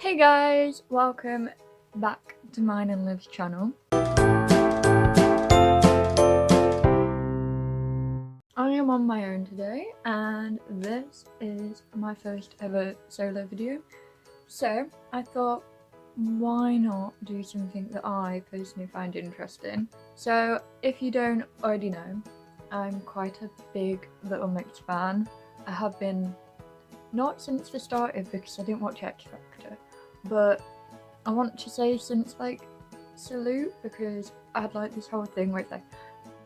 Hey guys, welcome back to mine and Liv's channel. I am on my own today and this is my first ever solo video. So I thought, why not do something that I personally find interesting? So if you don't already know, I'm quite a big Little Mix fan. I have been, not since the start of because I didn't watch X Factor, but I want to say since like Salute, because I had like this whole thing where it's like,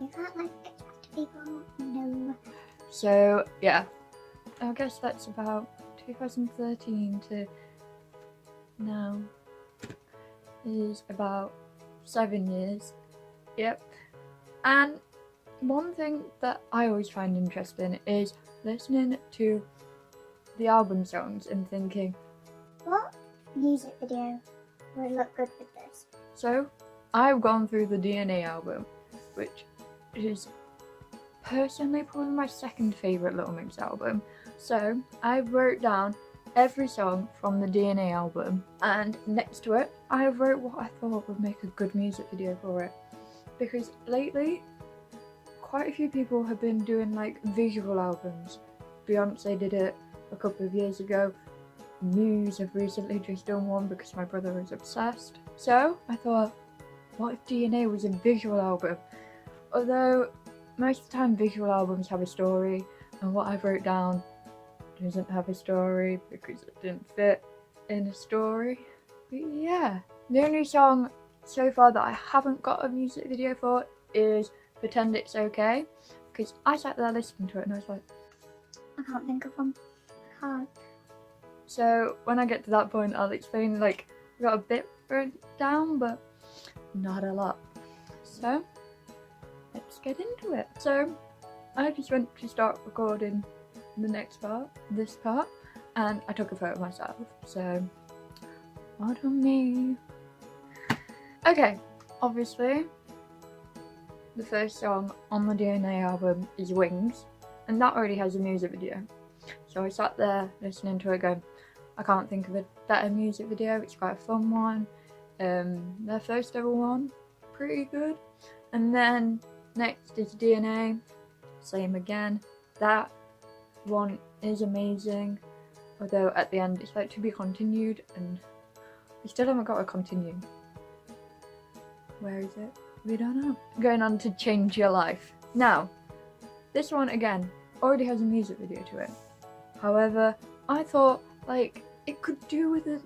you can't like X Factor people, no. So yeah, I guess that's about 2013 to now is about 7 years. Yep. And one thing that I always find interesting is listening to the album songs and thinking, what music video would look good with this? So I've gone through the DNA album, which is personally probably my second favourite Little Mix album. So I wrote down every song from the DNA album, and next to it I wrote what I thought would make a good music video for it. Because lately quite a few people have been doing like visual albums. Beyonce did it a couple of years ago. Muse have recently just done one because my brother is obsessed. So I thought, what if DNA was a visual album? Although most of the time visual albums have a story, and what I've wrote down doesn't have a story because it didn't fit in a story. But yeah, the only song so far that I haven't got a music video for is Pretend It's Okay, because I sat there listening to it and I was like, I can't think of one. I can't. So when I get to that point I'll explain, like, I got a bit written down but not a lot. So let's get into it. So I just went to start recording the next part, this part, and I took a photo of myself, so what on me. Okay, obviously the first song on the DNA album is Wings, and that already has a music video. So I sat there listening to it going, I can't think of a better music video, it's quite a fun one. Their first ever one, pretty good. And then next is DNA, same again. That one is amazing, although at the end it's like to be continued, and we still haven't got a continue. Where is it? We don't know. Going on to Change Your Life. Now, this one again already has a music video to it. However, I thought like it could do with it.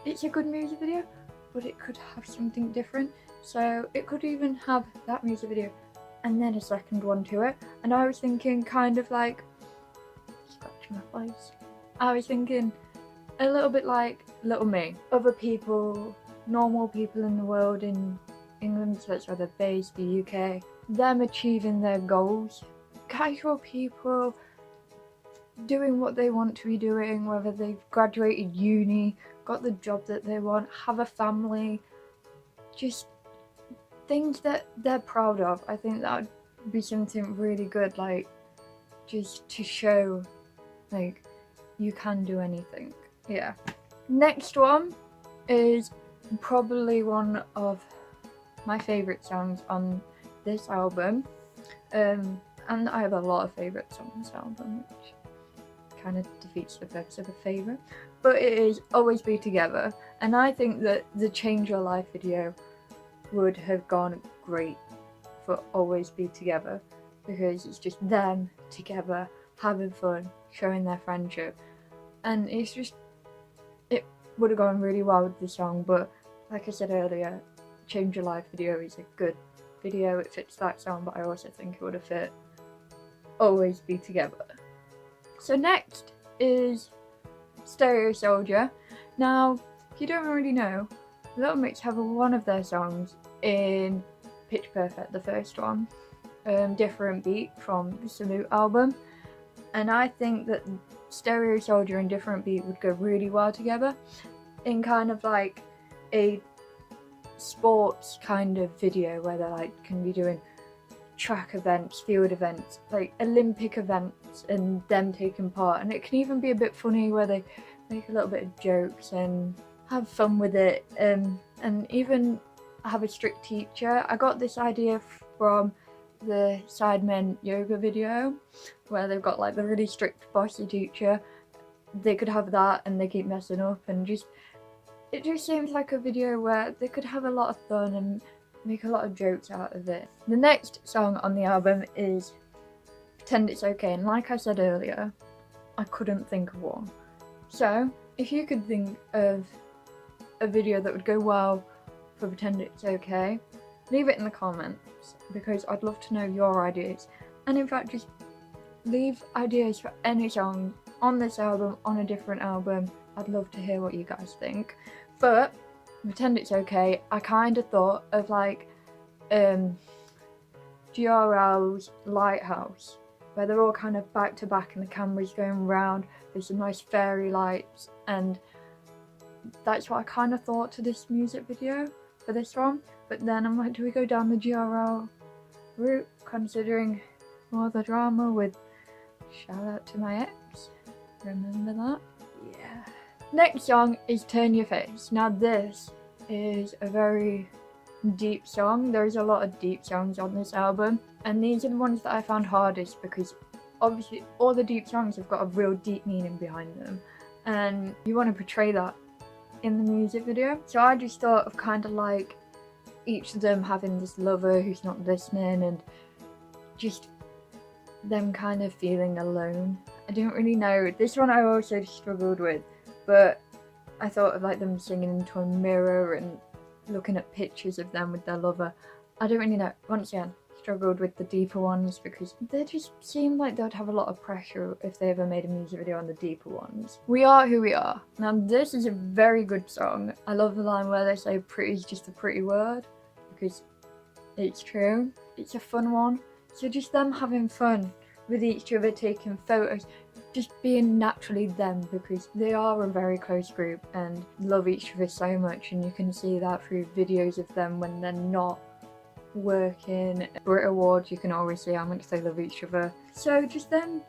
It's a good music video, but it could have something different. So it could even have that music video and then a second one to it. And I was thinking kind of like, scratching my face. I was thinking a little bit like Little Me. Other people, normal people in the world, in England, so that's where they're based, the UK, them achieving their goals. Casual people doing what they want to be doing, whether they've graduated uni, got the job that they want, have a family, just things that they're proud of. I think that would be something really good, like just to show like you can do anything. Yeah. Next one is probably one of my favourite songs on this album, and I have a lot of favourites on this album, which kind of defeats the purpose of a favourite, but it is Always Be Together. And I think that the Change Your Life video would have gone great for Always Be Together, because it's just them together having fun, showing their friendship, and it's just, it would have gone really well with the song. But like I said earlier, Change Your Life video is a good video, it fits that song, but I also think it would have fit Always Be Together. So next is Stereo Soldier. Now, if you don't already know, Little Mix have one of their songs in Pitch Perfect, the first one, Different Beat from the Salute album, and I think that Stereo Soldier and Different Beat would go really well together in kind of like a sports kind of video where they like can be doing track events, field events, like Olympic events, and them taking part. And it can even be a bit funny where they make a little bit of jokes and have fun with it, and even have a strict teacher. I got this idea from the Sidemen yoga video where they've got like the really strict bossy teacher. They could have that and they keep messing up, and it just seems like a video where they could have a lot of fun and make a lot of jokes out of it. The next song on the album is Pretend It's Okay, and like I said earlier, I couldn't think of one. So if you could think of a video that would go well for Pretend It's Okay, leave it in the comments because I'd love to know your ideas. And in fact, just leave ideas for any song on this album, on a different album. I'd love to hear what you guys think. But Pretend It's Okay, I kind of thought of like GRL's Lighthouse, where they're all kind of back to back and the camera's going around. There's some nice fairy lights, and that's what I kind of thought to this music video for this one. But then I'm like, do we go down the GRL route, considering all the drama with Shout Out to My Ex? Remember that? Yeah. Next song is Turn Your Face. Now this is a very deep song. There's a lot of deep songs on this album, and these are the ones that I found hardest because obviously all the deep songs have got a real deep meaning behind them, and you want to portray that in the music video. So I just thought of kind of like each of them having this lover who's not listening, and just them kind of feeling alone. I didn't really know. This one I also struggled with, but I thought of like them singing into a mirror and looking at pictures of them with their lover. I don't really know. Once again, struggled with the deeper ones because they just seem like they'd have a lot of pressure if they ever made a music video on the deeper ones. We Are Who We Are. Now this is a very good song. I love the line where they say pretty is just a pretty word, because it's true. It's a fun one. So just them having fun with each other, taking photos, just being naturally them, because they are a very close group and love each other so much, and you can see that through videos of them when they're not working. Brit Awards, you can always see how much they love each other. So just them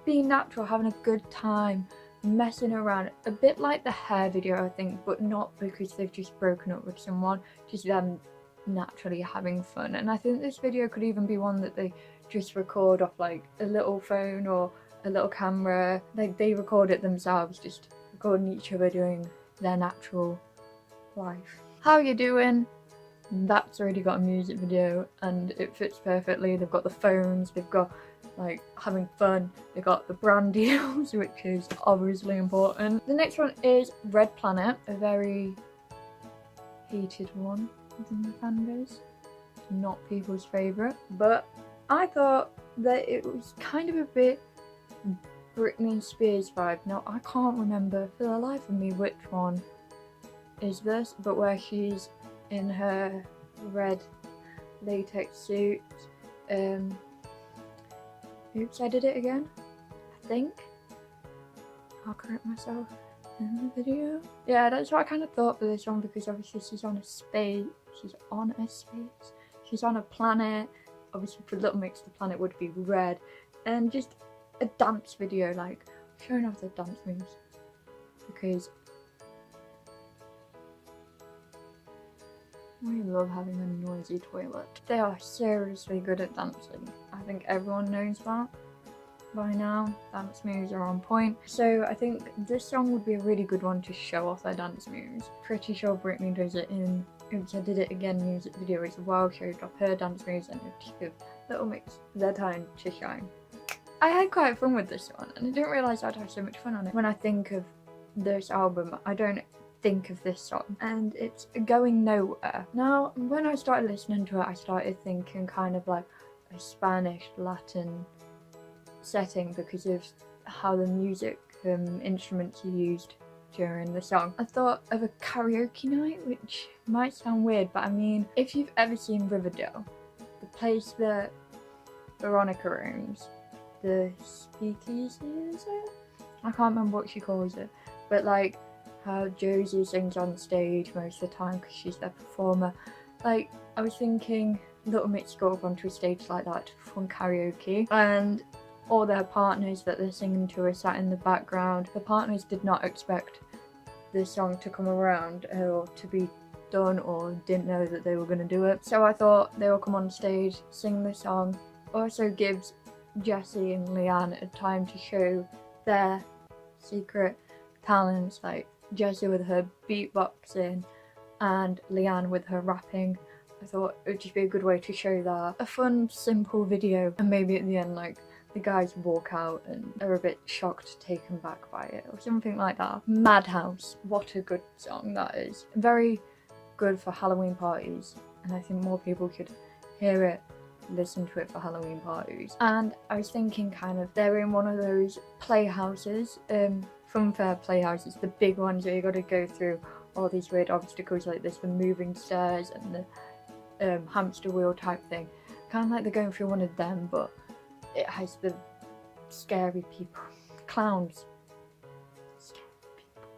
being natural, having a good time, messing around, a bit like the Hair video I think, but not because they've just broken up with someone, just them naturally having fun. And I think this video could even be one that they just record off like a little phone or a little camera, like they record it themselves, just recording each other doing their natural life. How You Doing? That's already got a music video and it fits perfectly. They've got the phones, they've got like having fun, they've got the brand deals, which is obviously important. The next one is Red Planet, a very hated one within the fan base. Not people's favourite, but I thought that it was kind of a bit Britney Spears vibe. Now I can't remember for the life of me which one is this, but where she's in her red latex suit. Oops, I did it again, I think. I'll correct myself in the video. Yeah, that's what I kind of thought for this one, because obviously she's on a planet. Obviously for Little Mix the planet would be red, and just a dance video, like showing off the dance moves, because we love having a noisy toilet. They are seriously good at dancing. I think everyone knows that by now. Dance moves are on point. So I think this song would be a really good one to show off their dance moves. Pretty sure Britney does it in Oops, I Did It Again music video as well, showed off her dance moves, and it took Little Mix their time to shine. I had quite fun with this one, and I didn't realise I'd have so much fun on it. When I think of this album, I don't think of this song, and it's Going Nowhere. Now, when I started listening to it, I started thinking kind of like a Spanish Latin setting because of how the music instruments are used during the song. I thought of a karaoke night, which might sound weird, but I mean, if you've ever seen Riverdale, the place that Veronica owns, the speakeasy, is it? I can't remember what she calls it, but like how Josie sings on stage most of the time because she's their performer. Like, I was thinking Little Mix go up onto a stage like that to perform karaoke, and all their partners that they're singing to are sat in the background. The partners did not expect the song to come around or to be done, or didn't know that they were going to do it. So I thought they will come on stage, sing the song. Also gives Jessie and Leanne a time to show their secret talents, like Jessie with her beatboxing and Leanne with her rapping. I thought it would just be a good way to show that. A fun, simple video, and maybe at the end, like, the guys walk out and are a bit shocked, taken back by it, or something like that. Madhouse, what a good song that is. Very good for Halloween parties, and I think more people could hear it, listen to it for Halloween parties. And I was thinking kind of, they're in one of those playhouses, funfair playhouses, the big ones where you got to go through all these weird obstacles like this, the moving stairs and the hamster wheel type thing. Kind of like they're going through one of them, but it has the scary people, clowns, scary people.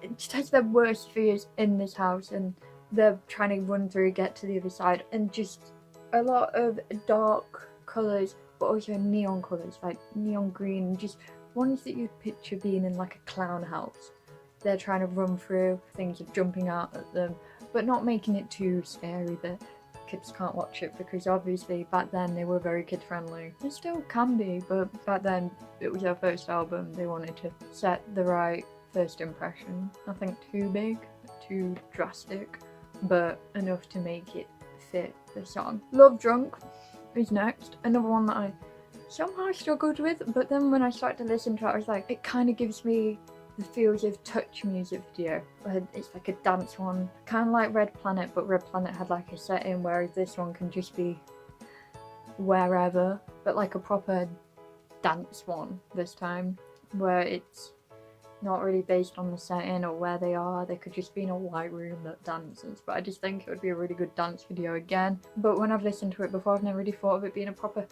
It just has their worst fears in this house, and they're trying to run through, get to the other side, and just a lot of dark colours, but also neon colours, like neon green, just ones that you'd picture being in like a clown house. They're trying to run through, things are jumping out at them, but not making it too scary that kids can't watch it, because obviously back then they were very kid friendly. They still can be, but back then it was their first album. They wanted to set the right first impression. Nothing too big, too drastic, but enough to make it fit the song. Love Drunk is next, another one that I somehow struggled with, but then when I started to listen to it, I was like, it kind of gives me the feels of Touch music video, where it's like a dance one, kind of like Red Planet, but Red Planet had like a setting, whereas this one can just be wherever, but like a proper dance one this time, where it's not really based on the setting or where they are. They could just be in a white room that dances, but I just think it would be a really good dance video again. But when I've listened to it before, I've never really thought of it being a proper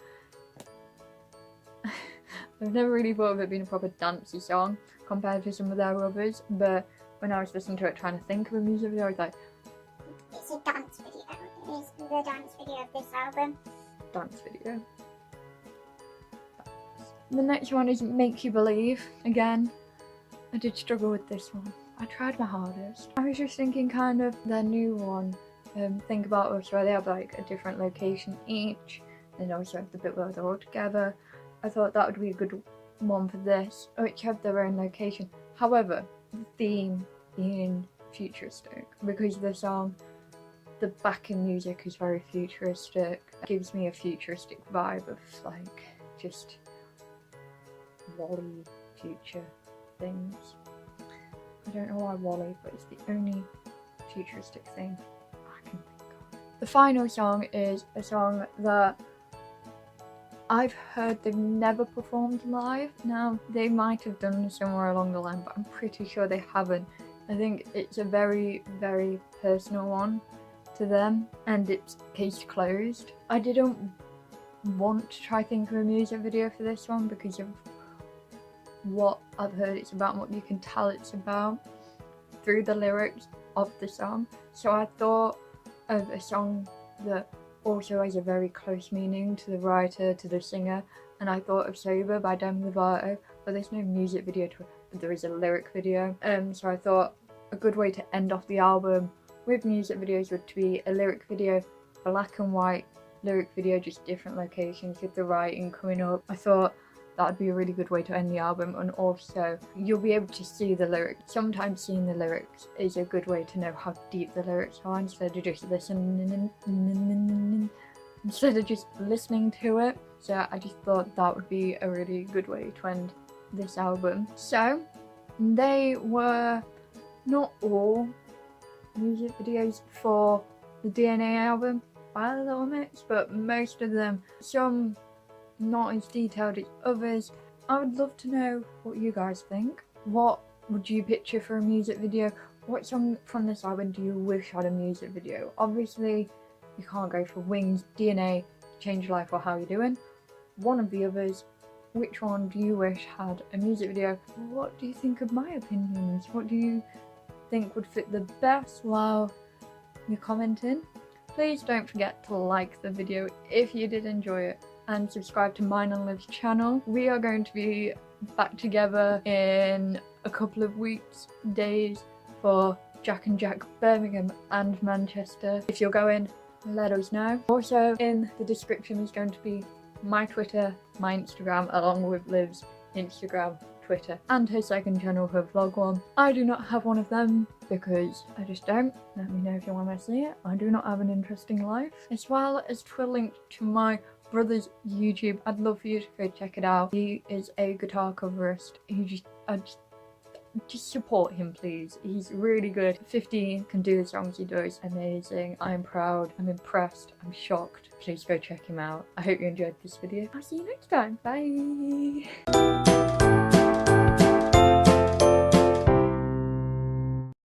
dancey song compared to some of their others, but when I was listening to it trying to think of a music video, I was like, it's a dance video. It is the dance video of this album. Dance video. The next one is Make You Believe. Again, I did struggle with this one. I tried my hardest. I was just thinking kind of their new one, Think About Us, where they have like a different location each, and also have the bit where they're all together. I thought that would be a good one for this, which have their own location. However, the theme being futuristic, because the song, the backing music is very futuristic. It gives me a futuristic vibe of like just WALL-E future things. I don't know why WALL-E, but it's the only futuristic thing I can think of. The final song is a song that I've heard they've never performed live. Now, they might have done somewhere along the line, but I'm pretty sure they haven't. I think it's a very, very personal one to them, and it's case closed. I didn't want to try think of a music video for this one because of what I've heard it's about and what you can tell it's about through the lyrics of the song. So I thought of a song that also has a very close meaning to the writer, to the singer, and I thought of Sober by Demi Lovato, but there's no music video to it, but there is a lyric video. So I thought a good way to end off the album with music videos would be a lyric video, black and white lyric video, just different locations with the writing coming up. I thought that would be a really good way to end the album, and also you'll be able to see the lyrics. Sometimes seeing the lyrics is a good way to know how deep the lyrics are instead of just listening to it. So I just thought that would be a really good way to end this album. So they were not all music videos for the DNA album by Little Mix, but most of them, some not as detailed as others. I would love to know what you guys think. What would you picture for a music video? What song from this album do you wish had a music video? Obviously, you can't go for Wings, DNA, Change Your Life, or How You Doing. One of the others, which one do you wish had a music video? What do you think of my opinions? What do you think would fit the best while you're commenting? Please don't forget to like the video if you did enjoy it, and subscribe to mine and Liv's channel. We are going to be back together in a couple of weeks, days, for Jack and Jack Birmingham and Manchester. If you're going, let us know. Also in the description is going to be my Twitter, my Instagram, along with Liv's Instagram, Twitter, and her second channel, her vlog one. I do not have one of them because I just don't. Let me know if you want to see it. I do not have an interesting life. As well as to a link to my brother's YouTube. I'd love for you to go check it out. He is a guitar coverist. Just support him, please. He's really good. 15, can do the songs he does. Amazing. I'm proud. I'm impressed. I'm shocked. Please go check him out. I hope you enjoyed this video. I'll see you next time. Bye.